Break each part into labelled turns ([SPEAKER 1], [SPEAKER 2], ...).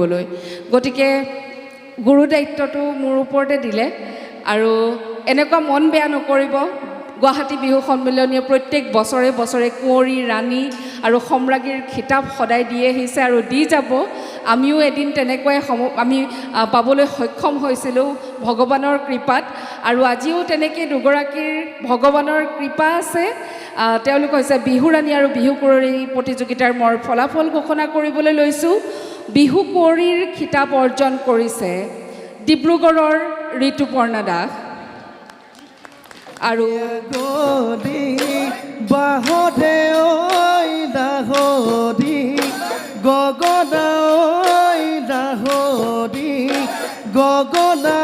[SPEAKER 1] কৰিবলৈ গতিকে গুৰু দায়িত্বটো মোৰ ওপৰতে দিলে আৰু এনেকুৱা মন বেয়া নকৰিব গুৱাহাটী বিহু সন্মিলনীয়ে প্ৰত্যেক বছৰে বছৰে কুঁৱৰী ৰাণী আৰু সম্ৰাজ্ঞীৰ খিতাপ সদায় দি আহিছে আৰু দি যাব আমিও এদিন তেনেকৈ আমি পাবলৈ সক্ষম হৈছিলোঁ ভগৱানৰ কৃপাত আৰু আজিও তেনেকৈ দুগৰাকীৰ ভগৱানৰ কৃপা আছে তেওঁলোক হৈছে বিহু ৰাণী আৰু বিহু কুঁৱৰী প্ৰতিযোগিতাৰ মই ফলাফল ঘোষণা কৰিবলৈ লৈছোঁ বিহু কুঁৱৰীৰ খিতাপ অৰ্জন কৰিছে ডিব্ৰুগড়ৰ ঋতুপৰ্ণা দাস আৰু
[SPEAKER 2] বাহদে ঐ দাহদি গগনা ঐ দাহদি গগনা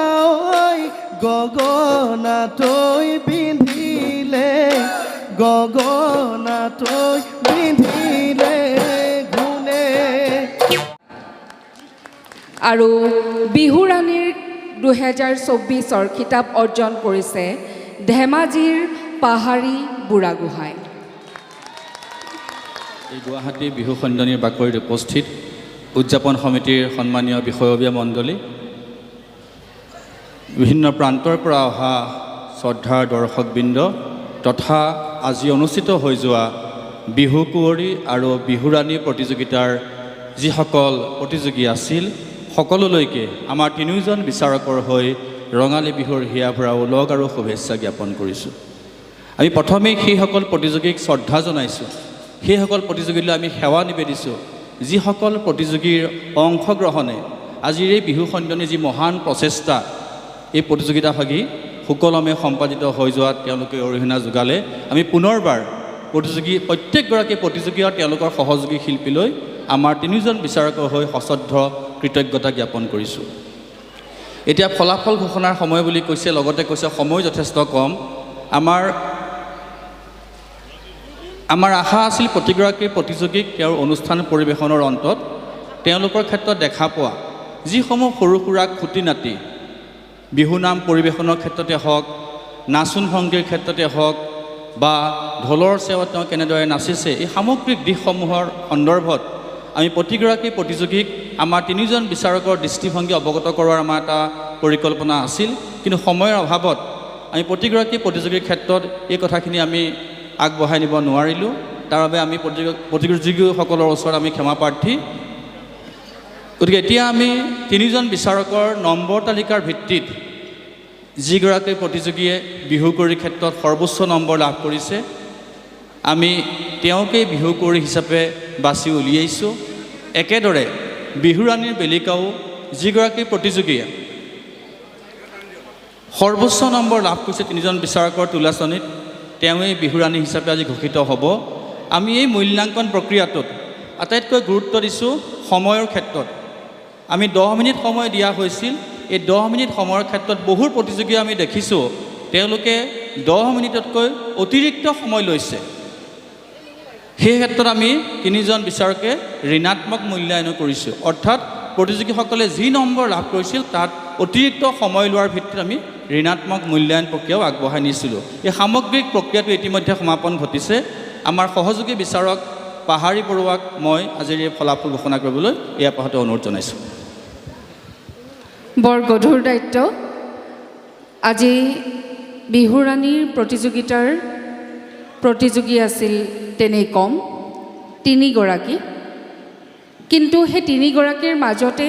[SPEAKER 2] ঐ গগনা তৈ পিন্ধিলে গগনা তৈ পিন্ধিলে গুণে
[SPEAKER 1] আৰু বিহু ৰাণীৰ 2024 খিতাপ অৰ্জন কৰিছে ধেমাজিৰ পাহাৰী বুঢ়াগোহাঁই
[SPEAKER 3] এই গুৱাহাটী বিহু সন্মিলনীৰ বাকৰিত উপস্থিত উদযাপন সমিতিৰ সন্মানীয় বিষয়ববীয়া মণ্ডলী বিভিন্ন প্ৰান্তৰ পৰা অহা শ্ৰদ্ধাৰ দৰ্শকবৃন্দ তথা আজি অনুষ্ঠিত হৈ যোৱা বিহু কুঁৱৰী আৰু বিহু ৰাণী প্ৰতিযোগিতাৰ যিসকল প্ৰতিযোগী আছিল সকলোলৈকে আমাৰ তিনিওজন বিচাৰকৰ হৈ ৰঙালী বিহুৰ হিয়া ভৰা ওলগ আৰু শুভেচ্ছা জ্ঞাপন কৰিছোঁ আমি প্ৰথমেই সেইসকল প্ৰতিযোগীক শ্ৰদ্ধা জনাইছোঁ সেইসকল প্ৰতিযোগীলৈ আমি সেৱা নিবেদিছোঁ যিসকল প্ৰতিযোগীৰ অংশগ্ৰহণে আজিৰ এই বিহু সন্মিলনীৰ যি মহান প্ৰচেষ্টা এই প্ৰতিযোগিতাভাগী সুকলমে সম্পাদিত হৈ যোৱাত তেওঁলোকে অৰিহণা যোগালে আমি পুনৰবাৰ প্ৰত্যেকগৰাকী প্ৰতিযোগী আৰু তেওঁলোকৰ সহযোগী শিল্পীলৈ আমাৰ তিনিওজন বিচাৰকৰ হৈ সশ্ৰদ্ধ কৃতজ্ঞতা জ্ঞাপন কৰিছোঁ এতিয়া ফলাফল ঘোষণাৰ সময় বুলি কৈছে লগতে কৈছে সময় যথেষ্ট কম আমাৰ আশা আছিল প্ৰতিগৰাকী প্ৰতিযোগীক তেওঁৰ অনুষ্ঠান পৰিৱেশনৰ অন্তত তেওঁলোকৰ ক্ষেত্ৰত দেখা পোৱা যিসমূহ সৰু সুৰা খুঁটি নাটি বিহুনাম পৰিৱেশনৰ ক্ষেত্ৰতে হওক নাচোন ভংগীৰ ক্ষেত্ৰতে হওক বা ঢোলৰ চেৱত তেওঁ কেনেদৰে নাচিছে এই সামগ্ৰিক দিশসমূহৰ সন্দৰ্ভত আমি প্ৰতিগৰাকী প্ৰতিযোগীক আমাৰ তিনিজন বিচাৰকৰ দৃষ্টিভংগী অৱগত কৰোৱাৰ আমাৰ এটা পৰিকল্পনা আছিল কিন্তু সময়ৰ অভাৱত আমি প্ৰতিগৰাকী প্ৰতিযোগীৰ ক্ষেত্ৰত এই কথাখিনি আমি আগবঢ়াই নিব নোৱাৰিলোঁ তাৰ বাবে আমি প্ৰতিযোগীসকলৰ ওচৰত আমি ক্ষমা প্ৰাৰ্থী গতিকে এতিয়া আমি তিনিজন বিচাৰকৰ নম্বৰ তালিকাৰ ভিত্তিত যিগৰাকী প্ৰতিযোগীয়ে বিহু কুঁৱৰীৰ ক্ষেত্ৰত সৰ্বোচ্চ নম্বৰ লাভ কৰিছে আমি তেওঁকেই বিহু কুঁৱৰী হিচাপে বাছি উলিয়াইছোঁ একেদৰে বিহু ৰাণীৰ বেলিকাও যিগৰাকী প্ৰতিযোগীয়ে সৰ্বোচ্চ নম্বৰ লাভ কৰিছে তিনিজন বিচাৰকৰ তুলাচনীত তেওঁৱেই বিহু ৰাণী হিচাপে আজি ঘোষিত হ'ব আমি এই মূল্যাংকন প্ৰক্ৰিয়াটোত আটাইতকৈ গুৰুত্ব দিছোঁ সময়ৰ ক্ষেত্ৰত আমি 10 মিনিট সময় দিয়া হৈছিল এই 10 মিনিট সময়ৰ ক্ষেত্ৰত বহু প্ৰতিযোগী আমি দেখিছোঁ তেওঁলোকে 10 মিনিটতকৈ অতিৰিক্ত সময় লৈছে সেই ক্ষেত্ৰত আমি তিনিজন বিচাৰকে ঋণাত্মক মূল্যায়ন কৰিছোঁ অৰ্থাৎ প্ৰতিযোগীসকলে যি নম্বৰ লাভ কৰিছিল তাত অতিৰিক্ত সময় লোৱাৰ ভিত্তিত আমি ঋণাত্মক মূল্যায়ন প্ৰক্ৰিয়াও আগবঢ়াই নিছিলোঁ এই সামগ্ৰিক প্ৰক্ৰিয়াটো ইতিমধ্যে সমাপন ঘটিছে আমাৰ সহযোগী বিচাৰক পাহাৰী বৰুৱাক মই আজিৰ এই ফলাফল ঘোষণা কৰিবলৈ এই আপাহতে অনুৰোধ জনাইছোঁ
[SPEAKER 1] বৰ গধুৰ দায়িত্ব আজি বিহু ৰাণীৰ প্ৰতিযোগিতাৰ প্ৰতিযোগী আছিল তেনেই কম 3 গৰাকী কিন্তু সেই 3 গৰাকীৰ মাজতে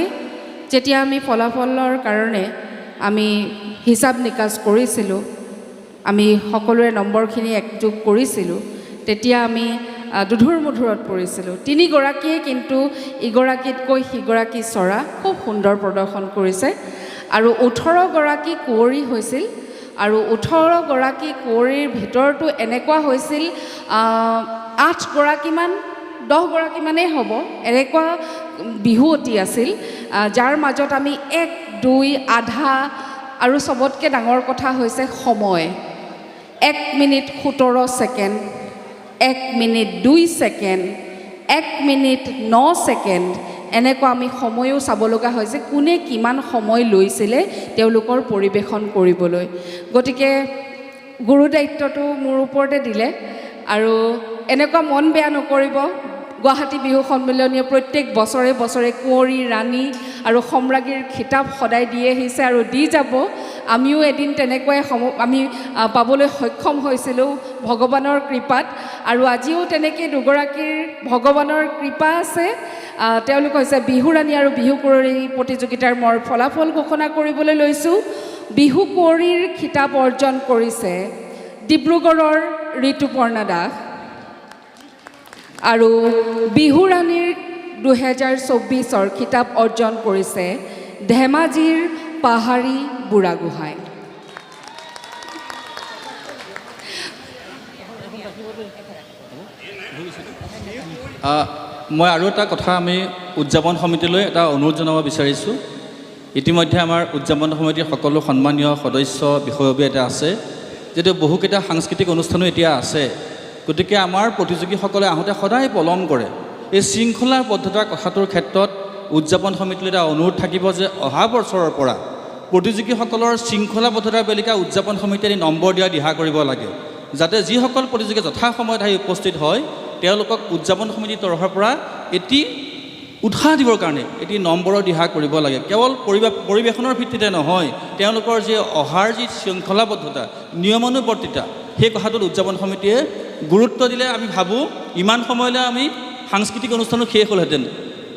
[SPEAKER 1] যেতিয়া আমি ফলাফলৰ কাৰণে আমি হিচাপ নিকাচ কৰিছিলোঁ আমি সকলোৰে নম্বৰখিনি একযোগ কৰিছিলোঁ তেতিয়া আমি দুধুৰ মুধুৰত পৰিছিলোঁ 3 গৰাকীয়ে কিন্তু ইগৰাকীতকৈ সিগৰাকী চৰা খুব সুন্দৰ প্ৰদৰ্শন কৰিছে আৰু 18 গৰাকী কুঁৱৰী হৈছিল আৰু 18 গৰাকী কুঁৱৰীৰ ভিতৰতো এনেকুৱা হৈছিল 8 গৰাকীমান 10 গৰাকীমানেই হ'ব এনেকুৱা বিহুৱতী আছিল যাৰ মাজত আমি 1 2 আধা আৰু সবতকৈ ডাঙৰ কথা হৈছে সময় 1 minute 17 second 1 minute 2 second 1 minute 9 second এনেকুৱা আমি সময়ো চাব লগা হৈছে কোনে কিমান সময় লৈছিলে তেওঁলোকৰ পৰিৱেশন কৰিবলৈ গতিকে গুৰু দায়িত্বটো মোৰ ওপৰতে দিলে আৰু এনেকুৱা মন বেয়া নকৰিব গুৱাহাটী বিহু সন্মিলনীয়ে প্ৰত্যেক বছৰে বছৰে কুঁৱৰী ৰাণী আৰু সম্ৰাজ্ঞীৰ খিতাপ সদায় দি আহিছে আৰু দি যাব। আমিও এদিন তেনেকুৱাই আমি পাবলৈ সক্ষম হৈছিলোঁ ভগৱানৰ কৃপাত। আৰু আজিও তেনেকৈ দুগৰাকীৰ ভগৱানৰ কৃপা আছে। তেওঁলোক হৈছে বিহুৰাণী আৰু বিহু কুঁৱৰী প্ৰতিযোগিতাৰ মই ফলাফল ঘোষণা কৰিবলৈ লৈছোঁ। বিহু কুঁৱৰীৰ খিতাপ অৰ্জন কৰিছে ডিব্ৰুগড়ৰ ঋতুপৰ্ণা দাস আৰু বিহুৰাণীৰ 2024 খিতাপ অৰ্জন কৰিছে ধেমাজিৰ পাহাৰী বুঢ়াগোহাঁই।
[SPEAKER 3] মই আৰু এটা কথা আমি উদযাপন সমিতিলৈ এটা অনুৰোধ জনাব বিচাৰিছোঁ। ইতিমধ্যে আমাৰ উদযাপন সমিতিৰ সকলো সন্মানীয় সদস্য বিষয়ববীয়া এটা আছে, যিহেতু বহুকেইটা সাংস্কৃতিক অনুষ্ঠানো এতিয়া আছে। গতিকে আমাৰ প্ৰতিযোগীসকলে আহোঁতে সদায় পলম কৰে। এই শৃংখলাবদ্ধতাৰ কথাটোৰ ক্ষেত্ৰত উদযাপন সমিতিলৈ এটা অনুৰোধ থাকিব যে অহা বছৰৰ পৰা প্ৰতিযোগীসকলৰ শৃংখলাবদ্ধতাৰ বেলিকা উদযাপন সমিতিয়ে নম্বৰ দিয়া দিহা কৰিব লাগে, যাতে যিসকল প্ৰতিযোগী যথাসময়ত আহি উপস্থিত হয় তেওঁলোকক উদযাপন সমিতিৰ তৰফৰ পৰা এটি উৎসাহ দিবৰ কাৰণে এটি নম্বৰৰ দিহা কৰিব লাগে। কেৱল পৰিৱেশনৰ ভিত্তিতে নহয়, তেওঁলোকৰ যি অহাৰ যি শৃংখলাবদ্ধতা নিয়মানুৱৰ্তিতা সেই কথাটোত উদযাপন সমিতিয়ে গুৰুত্ব দিলে আমি ভাবোঁ ইমান সময়লৈ আমি সাংস্কৃতিক অনুষ্ঠানো শেষ হ'লহেঁতেন।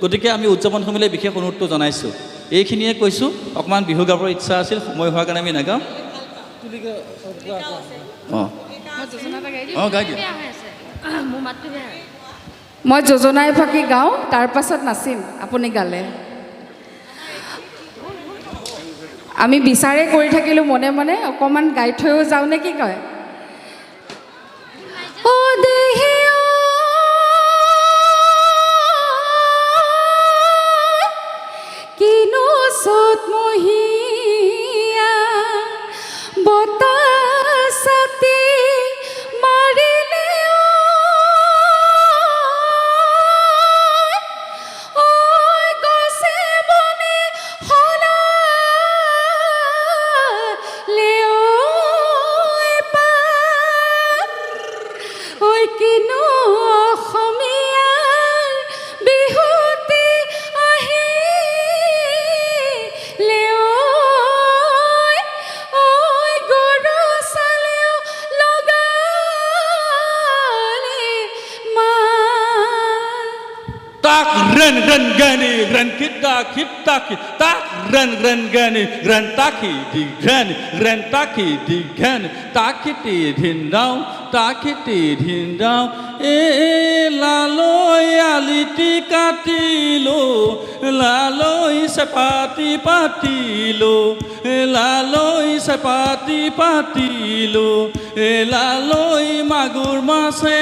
[SPEAKER 3] গতিকে আমি উদযাপন সমিতিলৈ বিশেষ অনুৰোধটো জনাইছোঁ। এইখিনিয়ে কৈছোঁ। অকণমান বিহু গাবৰ ইচ্ছা আছিল, সময় হোৱাৰ কাৰণে আমি নাগাওঁ। গাই দিয়া।
[SPEAKER 1] মই যোজনা এফাকি গাওঁ, তাৰ পাছত নাচিম, আপুনি গালে। আমি বিচাৰে কৰি থাকিলোঁ মনে মনে, অকণমান গাই থৈও যাওঁ নে কি কয়? অ' দেহি কিনো চতমহীয়া বতাহ ছাতি মাৰিলে
[SPEAKER 3] ren ren gani ren kita ki tak ren gani ren taki di ren taki di takiti din dau e laloi aliti katilo laloi sepati patilo laloi sepati patilo laloi magur mase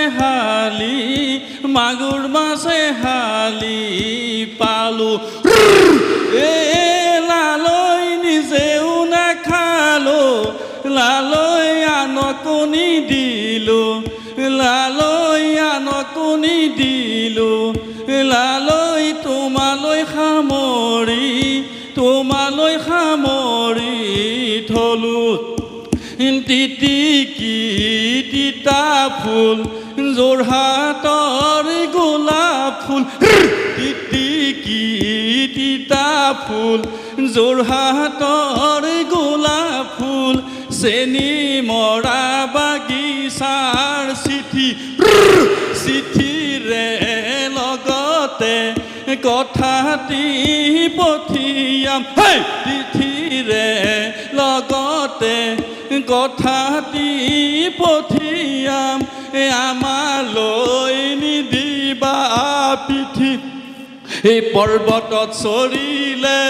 [SPEAKER 3] hali palu laloi নিজেও নাখালো লালৈ আনকনি দিলো লালৈ আনকনি দিলো লালৈ তোমালৈ সামৰি থলো তিতিকি তিতা ফুল যোৰহাটৰ গোলাপ ফুল তিতিকি তিতা ফুল যোৰহাটৰ গোলাপ ফুল চেনি মৰা বাগিচাৰ চিঠিৰে লগতে কথাটি পঠিয়াম চিঠিৰে লগতে কথাটি পঠিয়াম আমালৈ নিদিবা পিঠি এই পৰ্বতত চৰিলে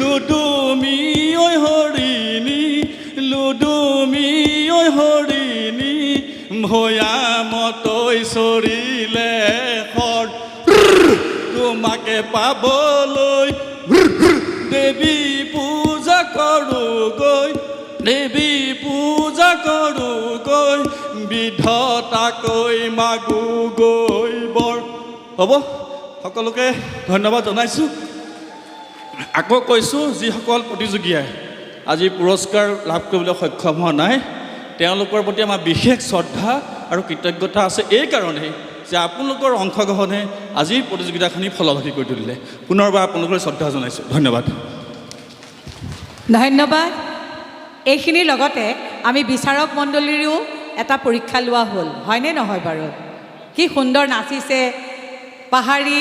[SPEAKER 3] লুডুমি ঐ হৰিণী ভৈয়ামতৈ চৰিলে খৰ তোমাকে পাবলৈ দেৱী পূজা কৰোগৈ বিধতাকৈ মাগোগৈ বৰ। হ'ব, সকলোকে ধন্যবাদ জনাইছোঁ। আকৌ কৈছোঁ, যিসকল প্ৰতিযোগীয়ে আজি পুৰস্কাৰ লাভ কৰিবলৈ সক্ষম হোৱা নাই তেওঁলোকৰ প্ৰতি আমাৰ বিশেষ শ্ৰদ্ধা আৰু কৃতজ্ঞতা আছে। এইকাৰণেই যে আপোনালোকৰ অংশগ্ৰহণে আজিৰ প্ৰতিযোগিতাখিনি ফলভাগী কৰি তুলিলে পুনৰবাৰ আপোনালোকৰ শ্ৰদ্ধা জনাইছোঁ ধন্যবাদ
[SPEAKER 4] ধন্যবাদ এইখিনিৰ লগতে আমি বিচাৰক মণ্ডলীৰো এটা পৰীক্ষা লোৱা হ'ল হয়নে নহয় বাৰু কি সুন্দৰ নাচিছে পাহাৰী